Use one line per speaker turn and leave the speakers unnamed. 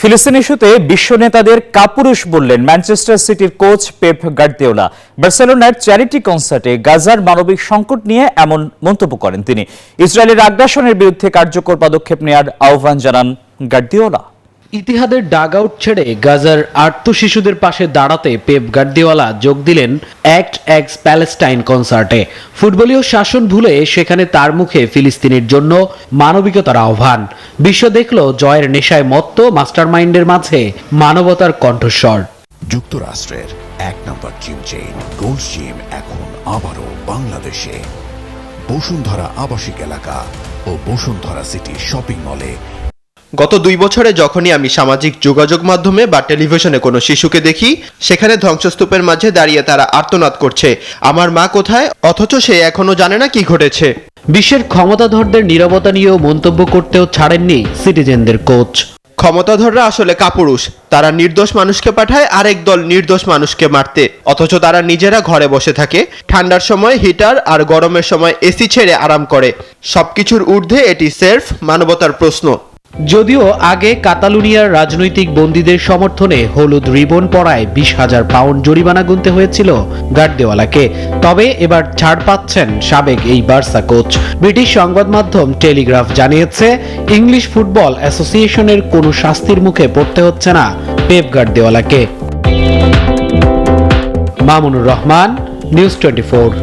ফিলিস্তিন ইস্যুতে বিশ্ব নেতাদের কাপুরুষ বললেন ম্যানচেস্টার সিটির কোচ পেপ গার্দিওলা। বার্সেলোনার চ্যারিটি কনসার্টে গাজার মানবিক সংকট নিয়ে এমন মন্তব্য করেন তিনি। ইসরায়েলের আগ্রাসনের বিরুদ্ধে কার্যকর পদক্ষেপ নেওয়ার আহ্বান জানান গার্দিওলা।
ইতিহাদের ডাগ আউট ছেড়ে গাজার আর্ত শিশুদের পাশে দাঁড়াতে পেপ গার্দিওলা যোগ দিলেন অ্যাক্ট এক্স প্যালেস্টাইন কনসার্টে। ফুটবলীয় শাসন ভুলে সেখানে তার মুখে ফিলিস্তিনের জন্য মানবিকতার আহ্বান। বিশ্ব দেখল জয়ের নেশায় মত্ত মাস্টারমাইন্ডের মাঝে মানবতার কণ্ঠস্বর।
যুক্তরাষ্ট্রের এক নম্বর জিম চেইন গোল্ড জিম এখন আবারও বাংলাদেশে। বসুন্ধরা আবাসিক এলাকা ও বসুন্ধরা সিটি শপিং মলে।
গত 2 বছরে যখনই আমি সামাজিক যোগাযোগ মাধ্যমে বা টেলিভিশনে কোনো শিশুকে দেখি, সেখানে ধ্বংসস্তূপের মাঝে দাঁড়িয়ে তারা আর্তনাদ করছে, আমার মা কোথায়, অথচ সে এখনো জানে না কি ঘটেছে।
বিশ্বের ক্ষমতাধরদের নীরবতা নিয়েও মন্তব্য করতেও ছাড়েননি সিটিজেনদের কোচ।
ক্ষমতাধররা আসলে কাপুরুষ। তারা নির্দোষ মানুষকে পাঠায় আরেক দল নির্দোষ মানুষকে মারতে, অথচ তারা নিজেরা ঘরে বসে থাকে, ঠান্ডার সময় হিটার আর গরমের সময় এসি ছেড়ে আরাম করে। সবকিছুর ঊর্ধ্বে এটি সেলফ মানবতার প্রশ্ন।
যদিও আগে কাতালুনিয়ার রাজনৈতিক বন্দীদের সমর্থনে হলুদ রিবন পরায় 20,000 পাউন্ড জরিমানা গুনতে হয়েছিল গার্দিওলাকে, তবে এবার ছাড় পাচ্ছেন সাবেক এই বার্সা কোচ। ব্রিটিশ সংবাদ মাধ্যম টেলিগ্রাফ জানিয়েছে, ইংলিশ ফুটবল অ্যাসোসিয়েশনের কোনো শাস্তির মুখে পড়তে হচ্ছে না পেপ গার্দিওলাকে। মামুনুর রহমান, নিউজ 24।